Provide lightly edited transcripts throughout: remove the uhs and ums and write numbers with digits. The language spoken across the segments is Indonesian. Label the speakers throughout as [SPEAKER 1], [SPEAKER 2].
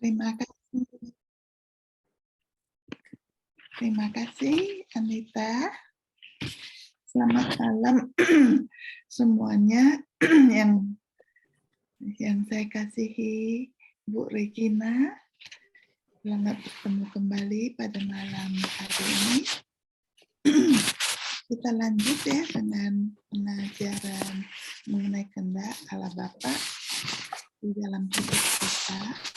[SPEAKER 1] Terima kasih. Terima kasih, Anita. Selamat malam semuanya yang saya kasihi, Bu Regina. Selamat bertemu kembali pada malam hari ini. Kita lanjut ya dengan pengajaran mengenai kehendak Allah Bapa di dalam hidup kita.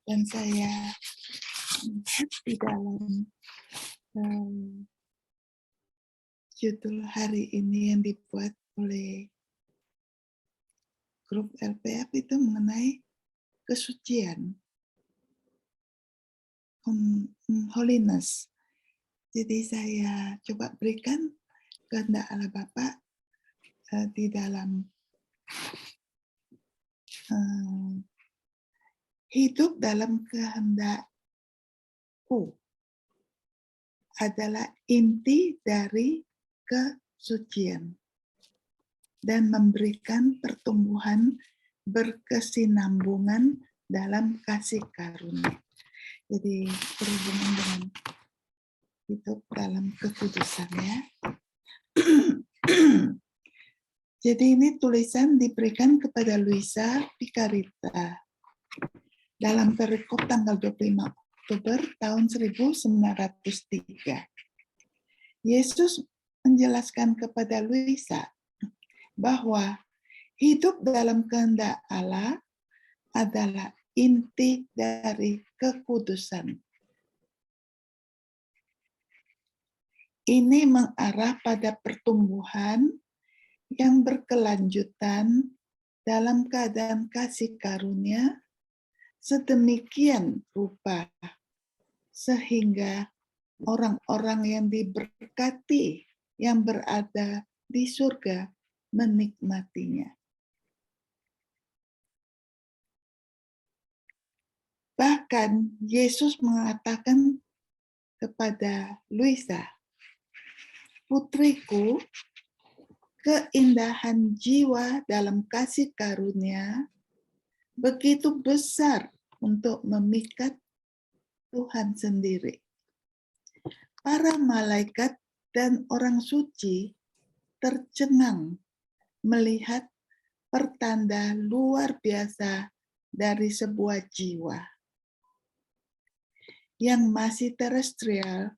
[SPEAKER 1] Dan saya melihat di dalam judul hari ini yang dibuat oleh grup LPF itu mengenai kesucian, holiness. Jadi saya coba berikan kehendak Allah Bapa di dalam hidup dalam kehendakku adalah inti dari kesucian dan memberikan pertumbuhan berkesinambungan dalam kasih karunia. Jadi berhubungan dengan hidup dalam kekudusan ya. Jadi ini tulisan diberikan kepada Luisa Picarita dalam perikop tanggal 25 Oktober tahun 1903. Yesus menjelaskan kepada Luisa bahwa hidup dalam kehendak Allah adalah inti dari kekudusan. Ini mengarah pada pertumbuhan yang berkelanjutan dalam keadaan kasih karunia sedemikian rupa sehingga orang-orang yang diberkati yang berada di surga menikmatinya. Bahkan Yesus mengatakan kepada Luisa, "Putriku, keindahan jiwa dalam kasih karunia begitu besar untuk memikat Tuhan sendiri. Para malaikat dan orang suci tercengang melihat pertanda luar biasa dari sebuah jiwa yang masih terestrial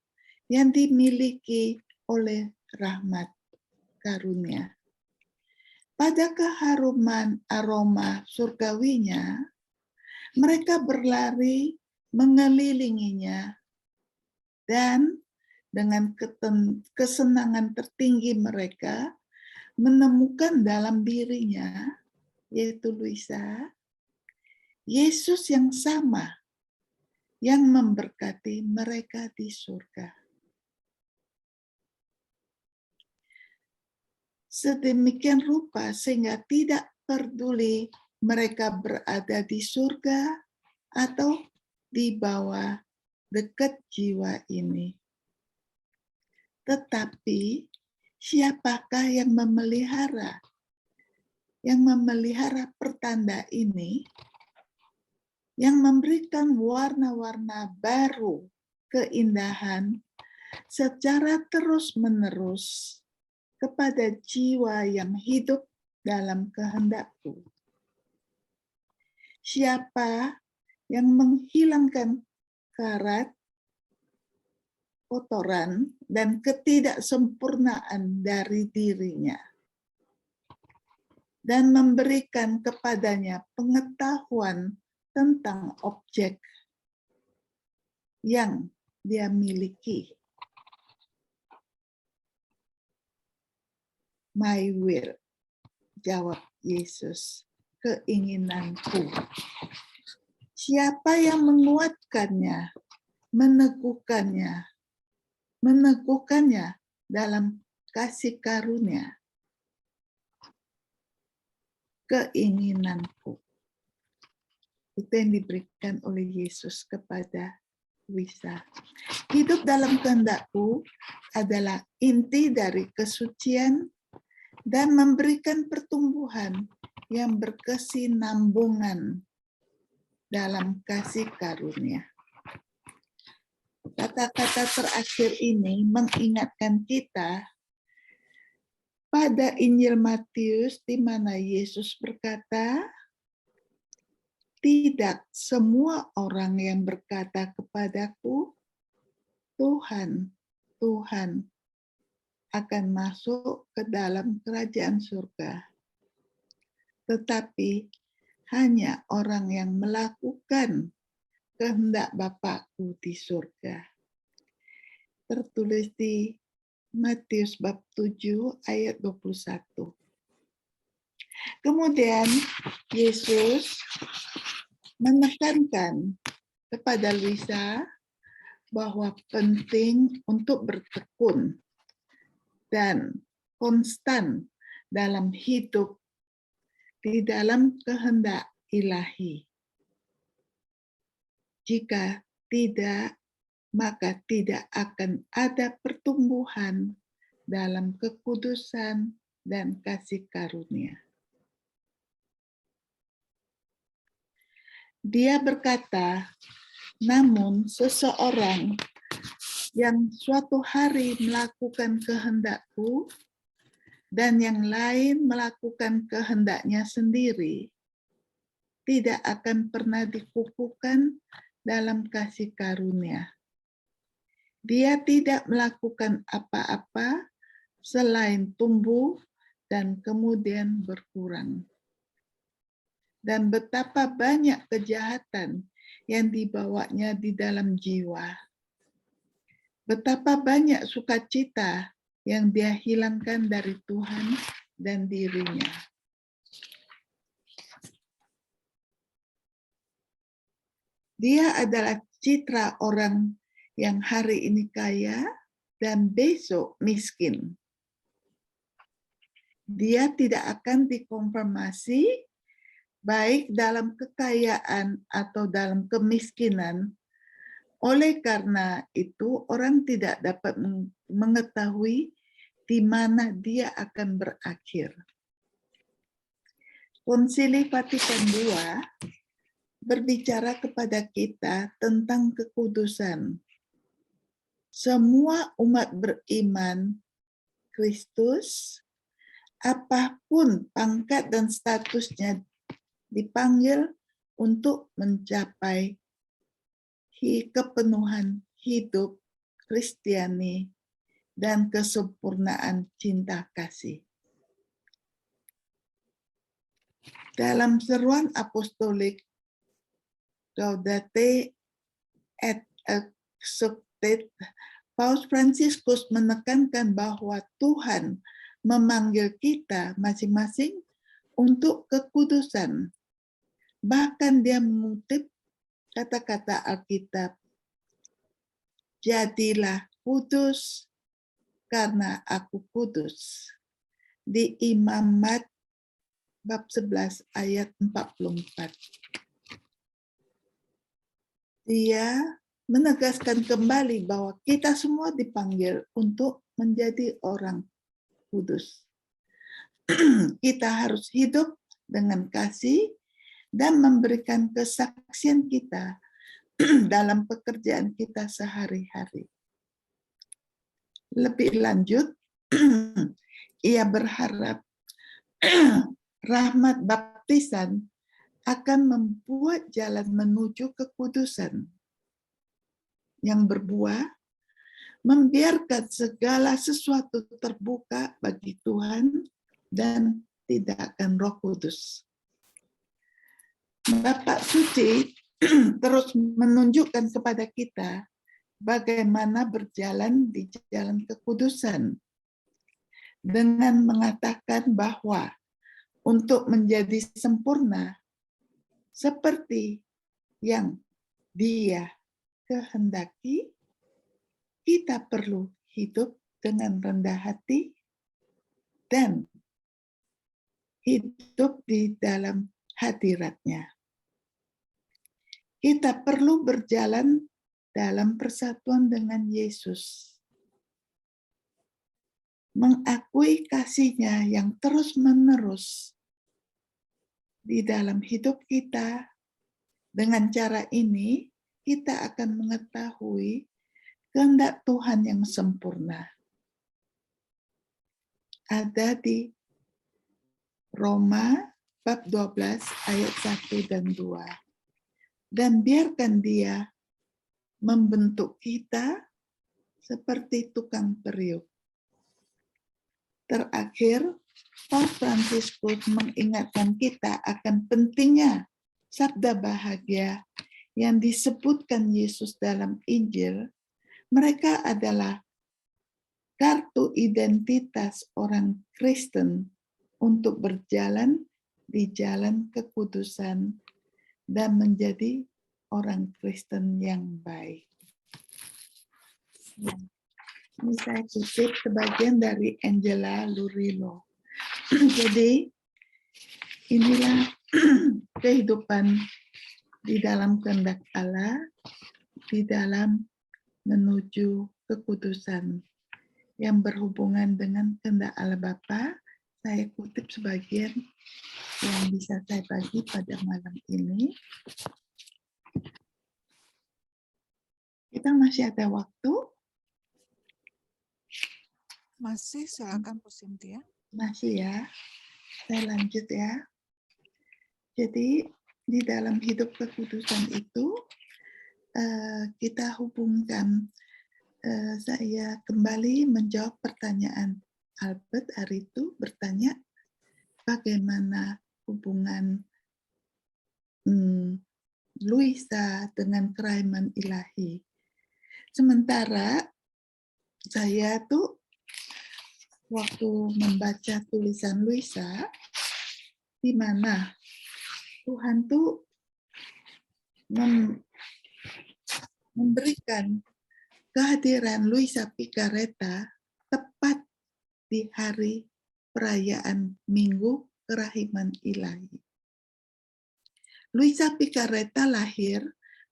[SPEAKER 1] yang dimiliki oleh rahmat karunia. Pada keharuman aroma surgawinya, mereka berlari mengelilinginya dan dengan kesenangan tertinggi mereka menemukan dalam dirinya, yaitu Luisa, Yesus yang sama yang memberkati mereka di surga. Sedemikian rupa sehingga tidak peduli mereka berada di surga atau di bawah dekat jiwa ini. Tetapi siapakah yang memelihara pertanda ini, yang memberikan warna-warna baru keindahan secara terus-menerus kepada jiwa yang hidup dalam kehendakku? Siapa yang menghilangkan karat, kotoran, dan ketidaksempurnaan dari dirinya dan memberikan kepadanya pengetahuan tentang objek yang dia miliki? My will, jawab Yesus, keinginanku. Siapa yang menguatkannya, meneguhkannya dalam kasih karunia? Keinginanku. Itu yang diberikan oleh Yesus kepada Luisa. Hidup dalam kehendakku adalah inti dari kesucian dan memberikan pertumbuhan yang berkesinambungan dalam kasih karunia. Kata-kata terakhir ini mengingatkan kita pada Injil Matius di mana Yesus berkata, "Tidak semua orang yang berkata kepadaku, Tuhan, Tuhan, akan masuk ke dalam kerajaan surga, tetapi hanya orang yang melakukan kehendak Bapakku di surga." Tertulis di Matius bab 7 ayat 21. Kemudian Yesus menekankan kepada Luisa bahwa penting untuk bertekun dan konstan dalam hidup di dalam kehendak ilahi. Jika tidak, maka tidak akan ada pertumbuhan dalam kekudusan dan kasih karunia. Dia berkata, namun seseorang yang suatu hari melakukan kehendakku dan yang lain melakukan kehendaknya sendiri, tidak akan pernah dikukuhkan dalam kasih karunia. Dia tidak melakukan apa-apa selain tumbuh dan kemudian berkurang. Dan betapa banyak kejahatan yang dibawanya di dalam jiwa. Betapa banyak sukacita yang dia hilangkan dari Tuhan dan dirinya. Dia adalah citra orang yang hari ini kaya dan besok miskin. Dia tidak akan dikonfirmasi baik dalam kekayaan atau dalam kemiskinan. Oleh karena itu, orang tidak dapat mengetahui di mana dia akan berakhir. Konsili Vatikan II berbicara kepada kita tentang kekudusan. Semua umat beriman Kristus, apapun pangkat dan statusnya, dipanggil untuk mencapai kepenuhan hidup Kristiani dan kesempurnaan cinta kasih. Dalam seruan apostolik Gaudete et Exsultate, Paus Fransiskus menekankan bahwa Tuhan memanggil kita masing-masing untuk kekudusan. Bahkan dia mengutip kata-kata Alkitab, "Jadilah kudus karena aku kudus." Di Imamat bab 11 ayat 44. Dia menegaskan kembali bahwa kita semua dipanggil untuk menjadi orang kudus. Kita harus hidup dengan kasih dan memberikan kesaksian kita dalam pekerjaan kita sehari-hari. Lebih lanjut, ia berharap rahmat baptisan akan membuat jalan menuju kekudusan yang berbuah, membiarkan segala sesuatu terbuka bagi Tuhan dan tidak akan Roh Kudus. Bapak Suci terus menunjukkan kepada kita bagaimana berjalan di jalan kekudusan dengan mengatakan bahwa untuk menjadi sempurna seperti yang Dia kehendaki, kita perlu hidup dengan rendah hati dan hidup di dalam hadirat-Nya. Kita perlu berjalan dalam persatuan dengan Yesus, mengakui kasih-Nya yang terus-menerus di dalam hidup kita Dengan cara ini, kita akan mengetahui kehendak Tuhan yang sempurna. Ada di Roma bab 12 ayat 1 dan 2. Dan biarkan Dia membentuk kita seperti tukang periuk. Terakhir, Paus Fransiskus mengingatkan kita akan pentingnya sabda bahagia yang disebutkan Yesus dalam Injil. Mereka adalah kartu identitas orang Kristen untuk berjalan di jalan kekudusan dan menjadi orang Kristen yang baik. Ini saya kutip sebagian dari Angela Lurillo. Jadi inilah kehidupan di dalam kehendak Allah, di dalam menuju kekudusan yang berhubungan dengan kehendak Allah Bapa. Saya kutip sebagian yang bisa saya bagi pada malam ini. Kita masih ada waktu.
[SPEAKER 2] Masih, silakan Bu Cynthia.
[SPEAKER 1] Masih ya, saya lanjut ya. Jadi di dalam hidup kekudusan itu kita hubungkan, saya kembali menjawab pertanyaan Albert hari itu, bertanya bagaimana hubungan Luisa dengan kerahiman ilahi. Sementara saya tuh waktu membaca tulisan Luisa, di mana Tuhan tuh memberikan kehadiran Luisa Picaretta tepat di hari perayaan Minggu Kerahiman Ilahi. Luisa Picaretta lahir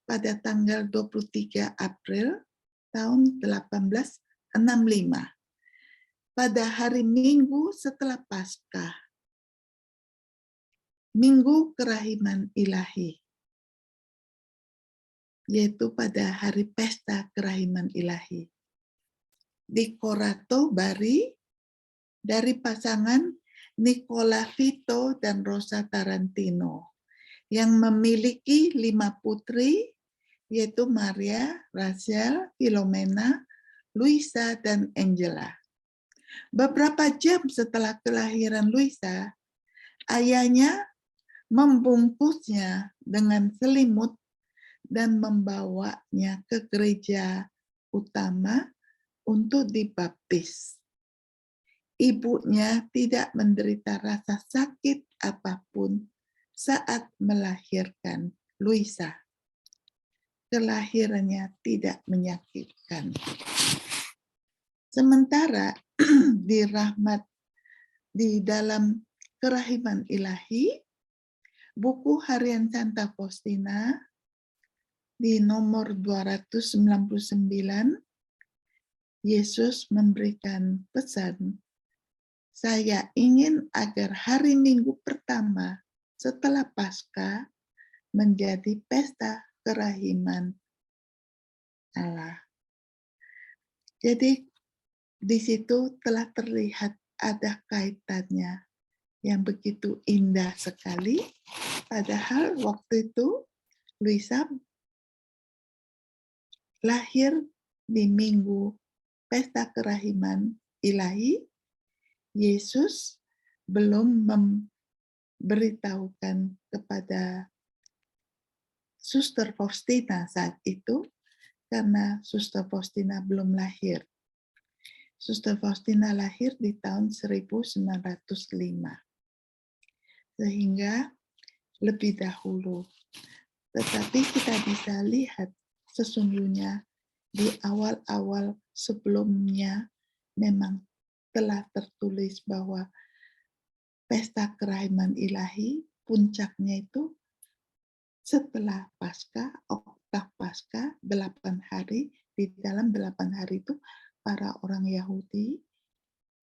[SPEAKER 1] pada tanggal 23 April tahun 1865. Pada hari Minggu setelah Paskah, Minggu Kerahiman Ilahi, yaitu pada hari pesta Kerahiman Ilahi. Di Corato, Bari, dari pasangan Nicola Vito dan Rosa Tarantino, yang memiliki 5 putri, yaitu Maria, Rachel, Filomena, Luisa, dan Angela. Beberapa jam setelah kelahiran Luisa, ayahnya membungkusnya dengan selimut dan membawanya ke gereja utama untuk dibaptis. Ibunya tidak menderita rasa sakit apapun saat melahirkan Luisa. Kelahirannya tidak menyakitkan. Sementara di dalam Kerahiman Ilahi, buku harian Santa Faustina di nomor 299, Yesus memberikan pesan, saya ingin agar hari Minggu pertama setelah Paskah menjadi pesta kerahiman Allah. Jadi di situ telah terlihat ada kaitannya yang begitu indah sekali. Padahal waktu itu Luisa lahir di Minggu Pesta Kerahiman Ilahi. Yesus belum memberitahukan kepada Suster Faustina saat itu, karena Suster Faustina belum lahir. Suster Faustina lahir di tahun 1905. Sehingga lebih dahulu. Tetapi kita bisa lihat sesungguhnya di awal-awal sebelumnya memang telah tertulis bahwa Pesta Kerahiman Ilahi puncaknya itu setelah Paskah, Oktav Paskah, 8 hari. Di dalam 8 hari itu para orang Yahudi,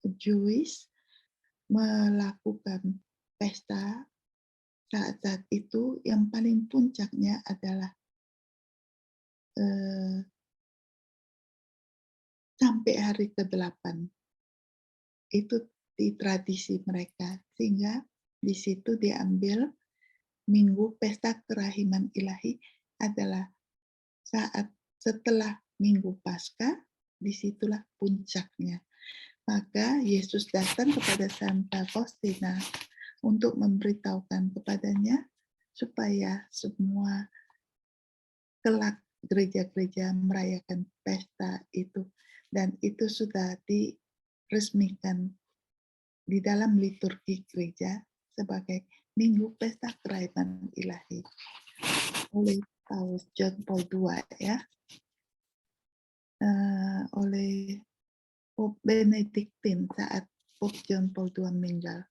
[SPEAKER 1] Jewish, melakukan pesta saat-saat itu yang paling puncaknya adalah sampai hari ke-8. Itu di tradisi mereka, sehingga di situ diambil Minggu Pesta Kerahiman Ilahi adalah saat setelah Minggu Paskah, disitulah puncaknya. Maka Yesus datang kepada Santa Faustina untuk memberitahukan kepadanya supaya semua kelak gereja-gereja merayakan pesta itu. Dan itu sudah diresmikan di dalam liturgi gereja sebagai Minggu Pesta Kerahiman Ilahi oleh Paus John Paul II, ya, oleh Pope Benediktin saat Pope John Paul II meninggal.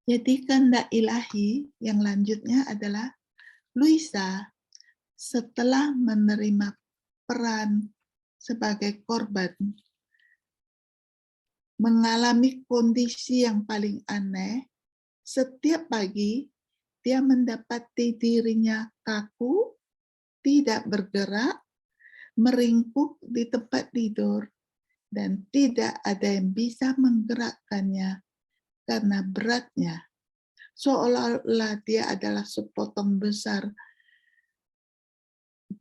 [SPEAKER 1] Jadi kehendak ilahi yang lanjutnya adalah Luisa setelah menerima peran sebagai korban mengalami kondisi yang paling aneh. Setiap pagi dia mendapati dirinya kaku, tidak bergerak, meringkuk di tempat tidur, dan tidak ada yang bisa menggerakkannya karena beratnya. Seolah-olah dia adalah sepotong besar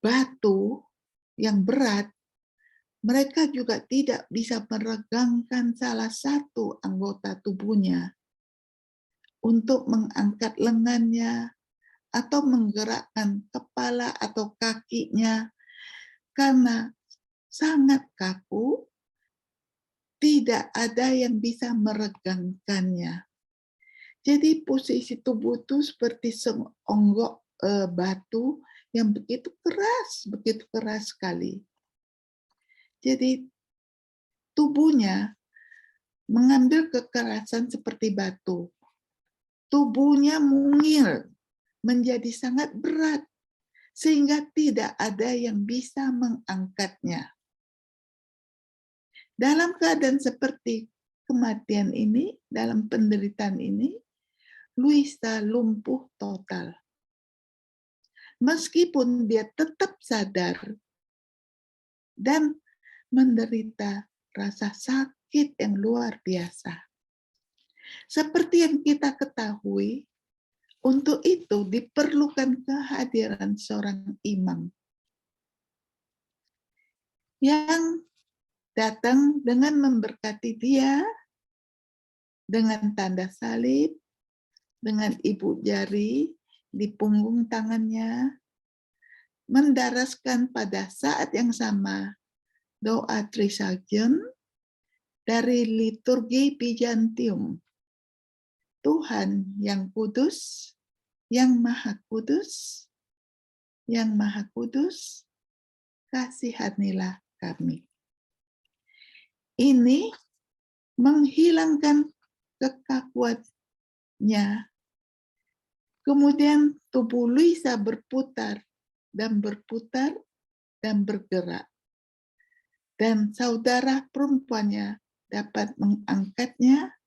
[SPEAKER 1] batu yang berat. Mereka juga tidak bisa meregangkan salah satu anggota tubuhnya untuk mengangkat lengannya atau menggerakkan kepala atau kakinya karena sangat kaku, tidak ada yang bisa meregangkannya. Jadi posisi tubuh itu seperti seonggok batu yang begitu keras sekali. Jadi tubuhnya mengambil kekerasan seperti batu. Tubuhnya mungil, menjadi sangat berat, sehingga tidak ada yang bisa mengangkatnya. Dalam keadaan seperti kematian ini, dalam penderitaan ini, Luisa lumpuh total. Meskipun dia tetap sadar dan menderita rasa sakit yang luar biasa. Seperti yang kita ketahui, untuk itu diperlukan kehadiran seorang imam yang datang dengan memberkati dia dengan tanda salib, dengan ibu jari di punggung tangannya, mendaraskan pada saat yang sama doa Trisagion dari liturgi Bizantium. Tuhan yang kudus, yang maha kudus, yang maha kudus, kasihanilah kami. Ini menghilangkan kekakuannya. Kemudian tubuh Luisa berputar dan berputar dan bergerak. Dan saudara perempuannya dapat mengangkatnya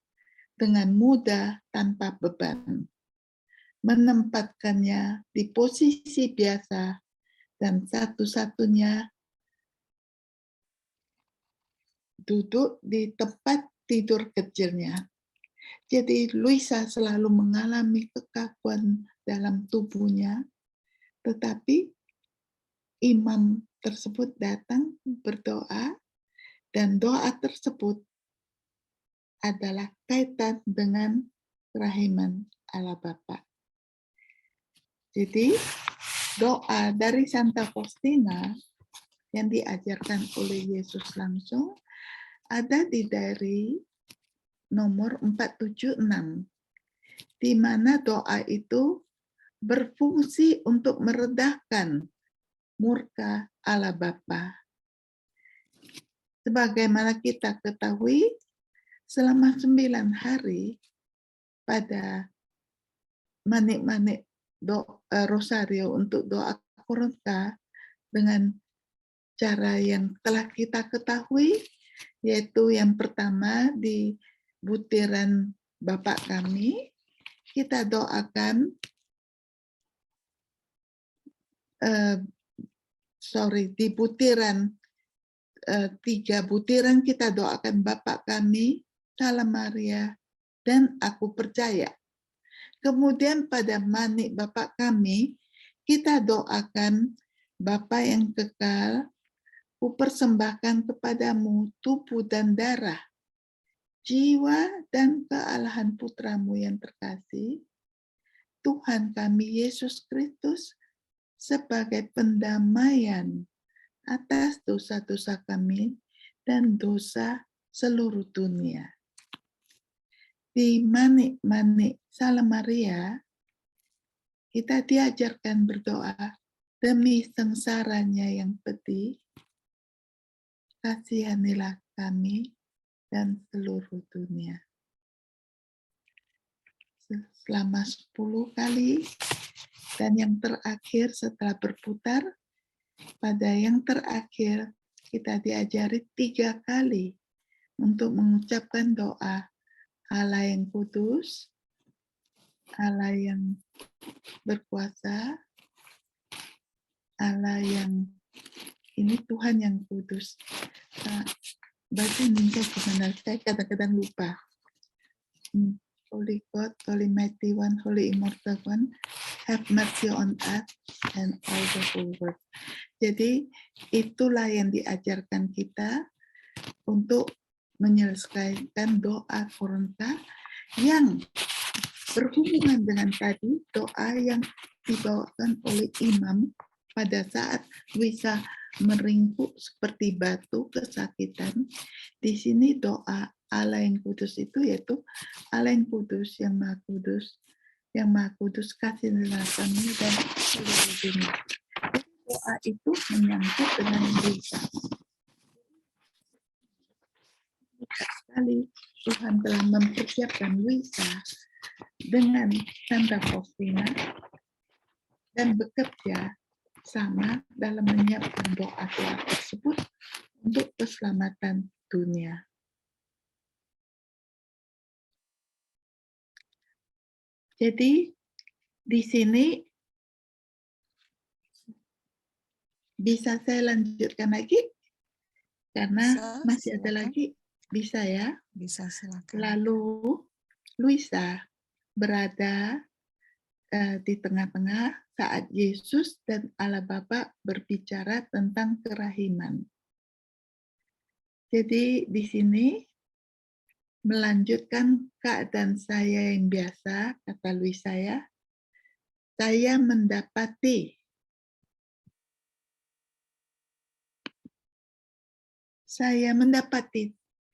[SPEAKER 1] dengan mudah tanpa beban. Menempatkannya di posisi biasa dan satu-satunya duduk di tempat tidur kecilnya. Jadi Luisa selalu mengalami kekakuan dalam tubuhnya, tetapi imam tersebut datang berdoa, dan doa tersebut adalah kaitan dengan kerahiman Allah Bapa. Jadi doa dari Santa Faustina yang diajarkan oleh Yesus langsung ada di diary nomor 476, di mana doa itu berfungsi untuk meredahkan murka Allah Bapa. Sebagaimana kita ketahui, selama 9 hari pada manik-manik rosario untuk doa Korinta dengan cara yang telah kita ketahui, yaitu yang pertama di butiran Bapa kami, kita doakan, di butiran 3 butiran kita doakan Bapa kami, Salam Maria, dan Aku Percaya. Kemudian pada manik Bapa kami, kita doakan Bapa yang kekal, Kupersembahkan kepadamu tubuh dan darah, jiwa dan kealahan Putramu yang terkasih, Tuhan kami Yesus Kristus, sebagai pendamaian atas dosa-dosa kami dan dosa seluruh dunia. Di manik-manik Salam Maria, kita diajarkan berdoa demi sengsaranya yang pedih, kasihanilah kami dan seluruh dunia. Selama 10 kali, dan yang terakhir setelah berputar, pada yang terakhir kita diajari 3 kali untuk mengucapkan doa Allah yang kudus, Allah yang berkuasa, Allah yang ini Tuhan yang kudus. Bahasa Indonesia gimana? Saya kadang-kadang lupa. Holy God, Holy Mighty One, Holy Immortal One, have mercy on us and all the whole world. Jadi itulah yang diajarkan kita untuk menyelesaikan doa Korinta yang berhubungan dengan tadi doa yang dibawakan oleh imam pada saat Luisa meringkuk seperti batu kesakitan. Di sini doa Allah yang kudus itu yaitu Allah yang kudus, yang maha kudus, kasihanilah kami dan seluruh dunia. Doa itu menyangkut dengan Luisa. Sekali Tuhan telah mempersiapkan Luisa dengan Santa Faustina dan bekerja sama dalam menyiapkan doa-doa tersebut untuk keselamatan dunia. Jadi di sini bisa saya lanjutkan lagi karena masih ada lagi. Bisa ya?
[SPEAKER 2] Bisa, silakan.
[SPEAKER 1] Lalu Luisa berada di tengah-tengah saat Yesus dan Allah Bapa berbicara tentang kerahiman. Jadi di sini melanjutkan keadaan saya yang biasa, kata Luisa ya, saya mendapati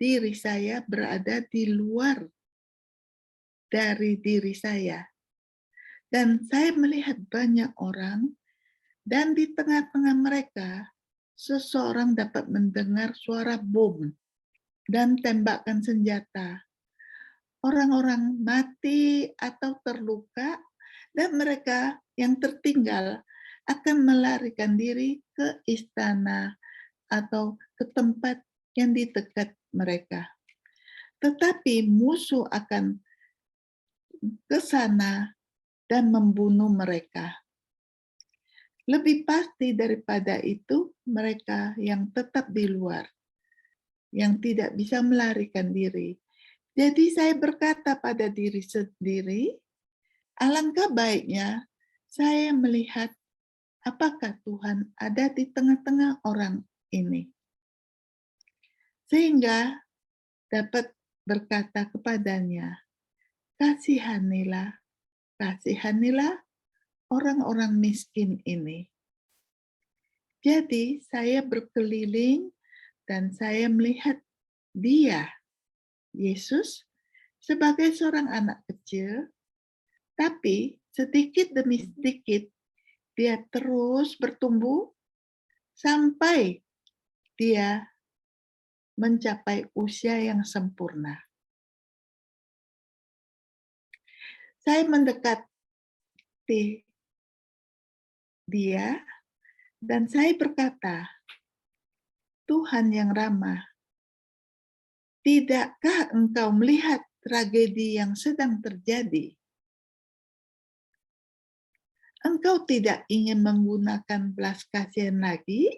[SPEAKER 1] diri saya berada di luar dari diri saya. Dan saya melihat banyak orang, dan di tengah-tengah mereka, seseorang dapat mendengar suara bom dan tembakan senjata. Orang-orang mati atau terluka, dan mereka yang tertinggal akan melarikan diri ke istana atau ke tempat yang di dekat mereka. Tetapi musuh akan ke sana dan membunuh mereka. Lebih pasti daripada itu, mereka yang tetap di luar, yang tidak bisa melarikan diri. Jadi saya berkata pada diri sendiri, alangkah baiknya saya melihat apakah Tuhan ada di tengah-tengah orang ini. Sehingga dapat berkata kepadanya, kasihanilah orang-orang miskin ini. Jadi saya berkeliling dan saya melihat dia, Yesus, sebagai seorang anak kecil, tapi sedikit demi sedikit dia terus bertumbuh sampai dia mencapai usia yang sempurna. Saya mendekati dia dan saya berkata, Tuhan yang ramah, tidakkah engkau melihat tragedi yang sedang terjadi, engkau tidak ingin menggunakan belas kasihan lagi?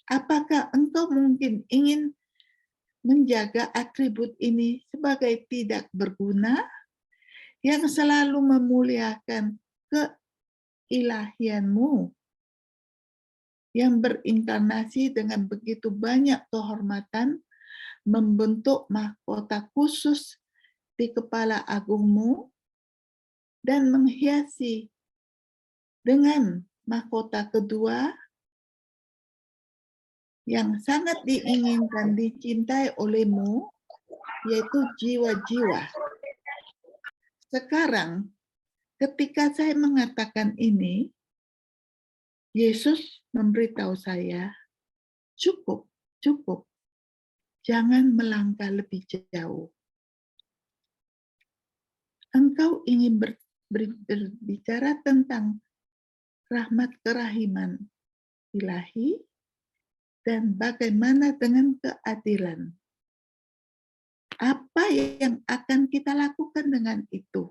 [SPEAKER 1] Apakah engkau mungkin ingin menjaga atribut ini sebagai tidak berguna yang selalu memuliakan keilahianmu yang berinkarnasi dengan begitu banyak kehormatan, membentuk mahkota khusus di kepala agungmu dan menghiasi dengan mahkota kedua yang sangat diinginkan dicintai olehmu, yaitu jiwa-jiwa. Sekarang, ketika saya mengatakan ini, Yesus memberitahu saya, cukup, cukup. Jangan melangkah lebih jauh. Engkau ingin berbicara tentang rahmat kerahiman ilahi dan bagaimana dengan keadilan. Apa yang akan kita lakukan dengan itu?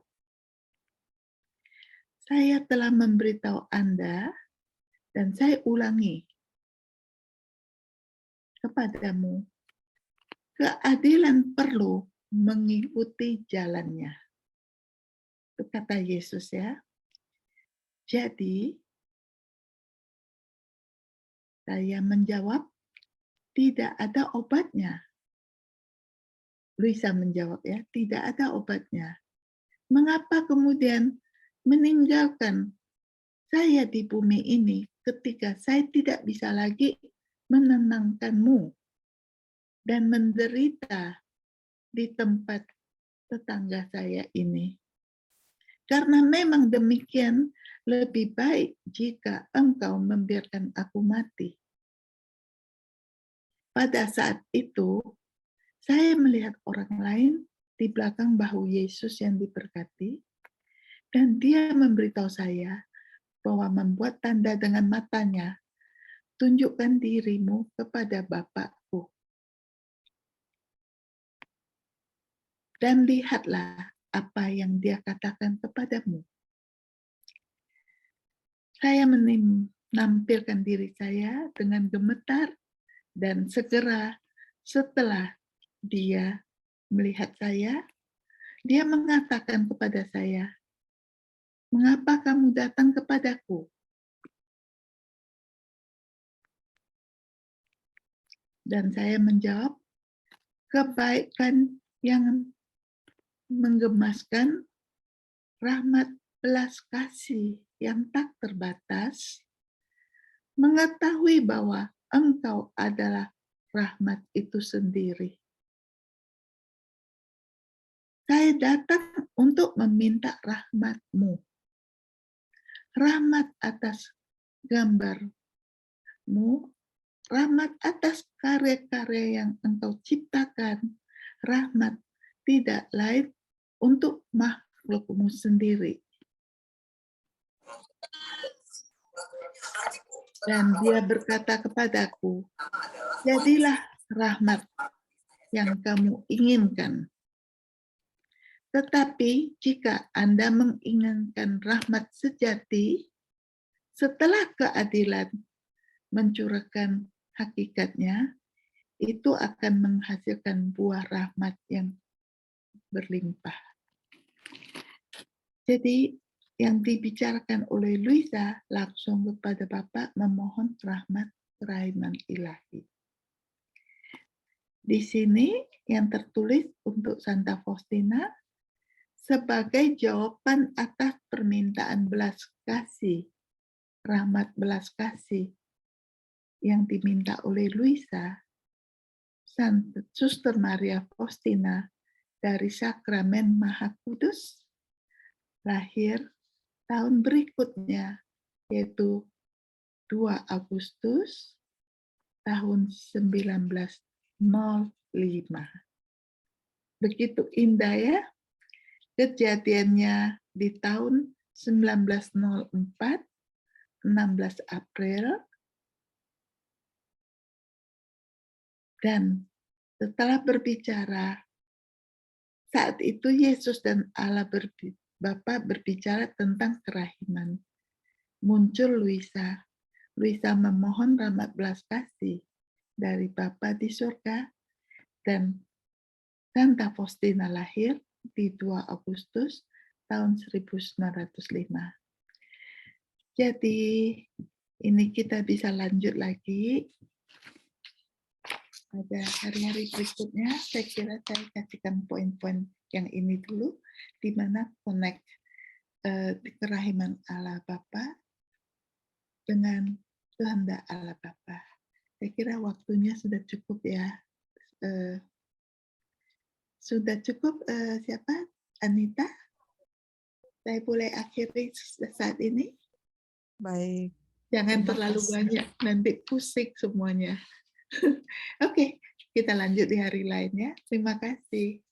[SPEAKER 1] Saya telah memberitahu Anda dan saya ulangi kepadamu, keadilan perlu mengikuti jalannya. Itu kata Yesus ya. Jadi, saya menjawab, tidak ada obatnya. Luisa menjawab ya, tidak ada obatnya. Mengapa kemudian meninggalkan saya di bumi ini ketika saya tidak bisa lagi menenangkanmu dan menderita di tempat tetangga saya ini? Karena memang demikian, lebih baik jika engkau membiarkan aku mati. Pada saat itu, saya melihat orang lain di belakang bahu Yesus yang diberkati, dan dia memberitahu saya bahwa membuat tanda dengan matanya, tunjukkan dirimu kepada Bapakku. Dan lihatlah apa yang dia katakan kepadamu. Saya menampilkan diri saya dengan gemetar, dan segera setelah dia melihat saya, dia mengatakan kepada saya, "Mengapa kamu datang kepadaku?" Dan saya menjawab, kebaikan yang menggemaskan, rahmat belas kasih yang tak terbatas, mengetahui bahwa engkau adalah rahmat itu sendiri. Saya datang untuk meminta rahmat-Mu. Rahmat atas gambar-Mu, rahmat atas karya-karya yang Engkau ciptakan, rahmat tidak lain untuk makhluk-Mu sendiri. Dan dia berkata kepadaku, jadilah rahmat yang kamu inginkan. Tetapi jika Anda menginginkan rahmat sejati, setelah keadilan mencurahkan hakikatnya, itu akan menghasilkan buah rahmat yang berlimpah. Jadi yang dibicarakan oleh Luisa langsung kepada Bapak memohon rahmat kerahiman ilahi. Di sini yang tertulis untuk Santa Faustina, sebagai jawaban atas permintaan belas kasih, rahmat belas kasih yang diminta oleh Luisa, Suster Maria Faustina dari Sakramen Maha Kudus lahir tahun berikutnya, yaitu 2 Agustus tahun 1905. Begitu indah ya. Kejadiannya di tahun 1904, 16 April, dan setelah berbicara saat itu Yesus dan Allah Bapa berbicara tentang kerahiman. Muncul Luisa. Luisa memohon rahmat belas kasih dari Bapa di surga, dan Santa Faustina lahir di 2 Agustus tahun 1905. Jadi, ini kita bisa lanjut lagi pada hari-hari berikutnya. Saya kira saya kasihkan poin-poin yang ini dulu, di mana connect kerahiman Allah Bapa dengan kehendak Allah Bapa. Saya kira waktunya sudah cukup ya. Sudah cukup, siapa? Anita? Saya boleh akhiri saat ini?
[SPEAKER 2] Baik.
[SPEAKER 1] Jangan
[SPEAKER 2] Terima
[SPEAKER 1] terlalu
[SPEAKER 2] kasih.
[SPEAKER 1] banyak, nanti pusing semuanya. Oke, kita lanjut di hari lainnya. Terima kasih.